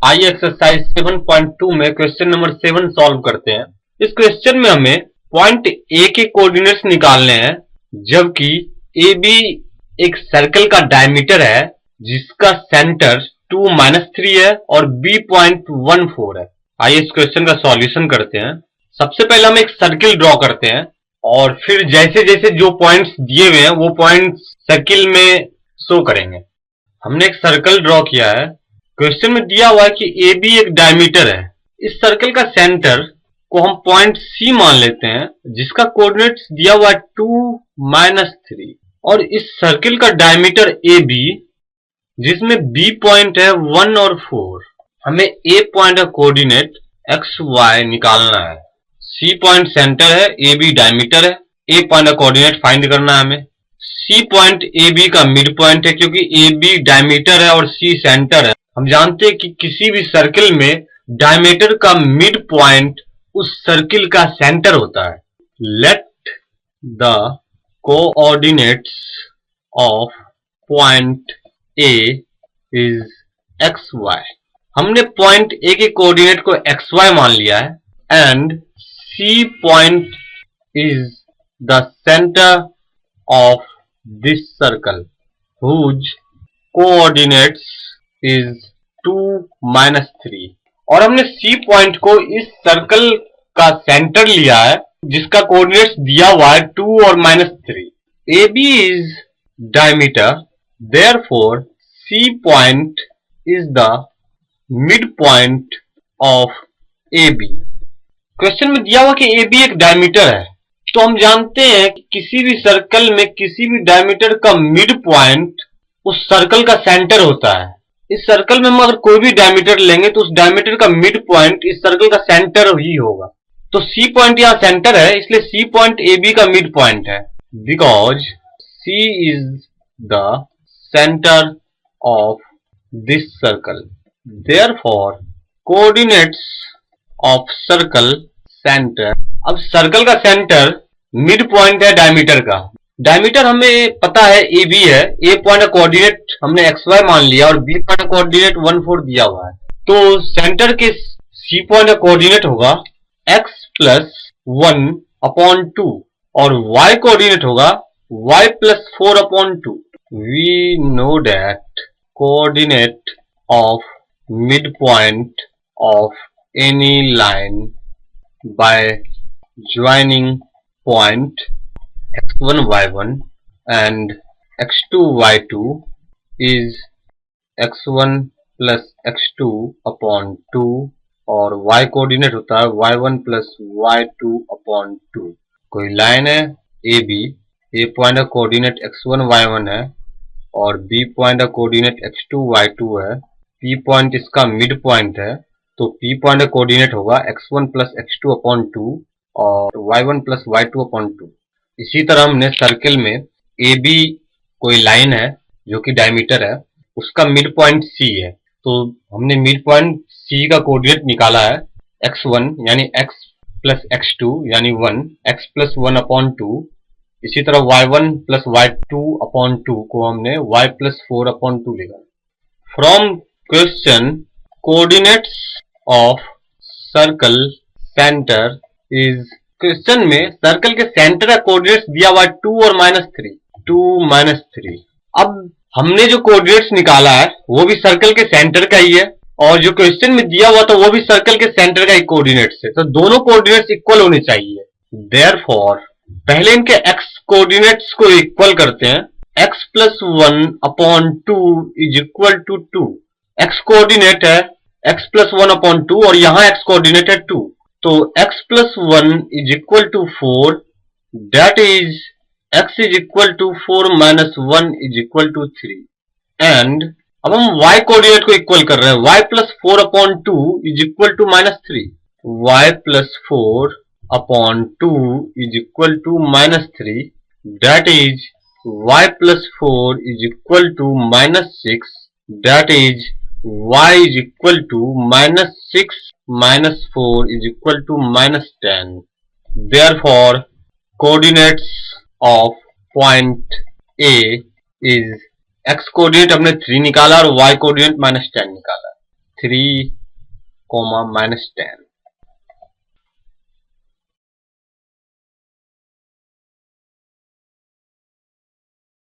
आइए एक्सरसाइज 7.2 में question number 7 solve करते हैं। इस क्वेश्चन में हमें पॉइंट ए के कोऑर्डिनेट्स निकालने हैं, जबकि ए बी एक सर्कल का डायमीटर है जिसका सेंटर 2-3 है और बी पॉइंट 14 है। आइए इस क्वेश्चन का सॉल्यूशन करते हैं। सबसे पहले हम एक सर्किल ड्रॉ करते हैं और फिर जैसे जैसे जो पॉइंट्स दिए हुए हैं वो पॉइंट्स सर्किल में शो करेंगे। हमने एक सर्कल ड्रॉ किया है। क्वेश्चन में दिया हुआ है कि ए बी एक डायमीटर है। इस सर्कल का सेंटर को हम पॉइंट सी मान लेते हैं जिसका कोऑर्डिनेट्स दिया हुआ है 2-3 और इस सर्किल का डायमीटर ए बी जिसमें बी पॉइंट है 1 और 4। हमें ए पॉइंट का कोऑर्डिनेट एक्स वाई निकालना है। सी पॉइंट सेंटर है, ए बी डायमीटर है। ए पॉइंट का कोऑर्डिनेट फाइंड करना है हमें। सी पॉइंट ए बी का मिड पॉइंट है क्योंकि ए बी डायमीटर है और सी सेंटर है। हम जानते हैं कि किसी भी सर्किल में डायमीटर का मिड पॉइंट उस सर्किल का सेंटर होता है। Let the coordinates of point A is X Y. हमने पॉइंट ए के कोऑर्डिनेट को एक्स वाई मान लिया है and C point is the centre of this circle whose coordinates is 2-3 और हमने सी पॉइंट को इस सर्कल का सेंटर लिया है जिसका कोऑर्डिनेट्स दिया हुआ है 2 और -3। A B is diameter, therefore C point is the mid point of A B. Question में दिया हुआ कि ए बी एक डायमीटर है, तो हम जानते हैं कि किसी भी सर्कल में किसी भी डायमीटर का मिड पॉइंट उस सर्कल का सेंटर होता है। इस सर्कल में हम अगर कोई भी डायमीटर लेंगे तो उस डायमीटर का मिड पॉइंट इस सर्कल का सेंटर ही होगा। तो सी पॉइंट यहाँ सेंटर है, इसलिए सी पॉइंट ए बी का मिड पॉइंट है। Because C is the centre of this circle, therefore coordinates of circle centre. अब सर्कल का सेंटर मिड पॉइंट है डायमीटर का। डायमीटर हमें पता है ए बी है। ए पॉइंट का कोऑर्डिनेट हमने एक्स वाई मान लिया और बी पॉइंट का कोऑर्डिनेट 1-4 दिया हुआ है। तो सेंटर के सी पॉइंट का कोऑर्डिनेट होगा x + 1/2 और y कोऑर्डिनेट होगा y + 4/2। We know that coordinate of mid point of any line by joining point x1 y1 and x2 y2 is x1 + x2/2 और y कोऑर्डिनेट होता है y1 + y2/2। कोई line है A B, A point का coordinate x1 y1 है और B point का coordinate x2 y2 है। पी पॉइंट इसका मिड पॉइंट है, तो पी पॉइंट का कोऑर्डिनेट होगा x1 + x2/2 और y1 + y2/2। इसी तरह हमने सर्किल में ए बी कोई लाइन है जो कि डायमीटर है, उसका मिड पॉइंट सी है, तो हमने मिड पॉइंट सी का कोऑर्डिनेट निकाला है x1 यानी x + x2 यानी 1, x + 1/2। इसी तरह y1 + y2/2 को हमने y + 4/2 लिखा। From question coordinates of circle centre is, question में सर्कल के सेंटर का कोऑर्डिनेट्स दिया हुआ है 2 और -3। अब हमने जो कोऑर्डिनेट्स निकाला है वो भी सर्कल के सेंटर का ही है और जो क्वेश्चन में दिया हुआ था वो भी सर्कल के सेंटर का ही कोऑर्डिनेट्स है, तो दोनों कोऑर्डिनेट्स इक्वल होने चाहिए। देयरफॉर पहले इनके x कोऑर्डिनेट्स को इक्वल करते हैं। x + 1/2 = 2। x कोऑर्डिनेट है x + 1/2 और यहाँ x कोऑर्डिनेट है 2, तो x + 1 = 4, that is x = 4 - 1 = 3। And अब हम y कोऑर्डिनेट को इक्वल कर रहे हैं। y + 4/2 = -3, y + 4/2 = -3, that is y + 4 = -6, that is y = -6 - 4 = -10। Therefore, coordinates of point A is x coordinate हमने 3 निकाला और y कोऑर्डिनेट -10 निकाला। 3, -10।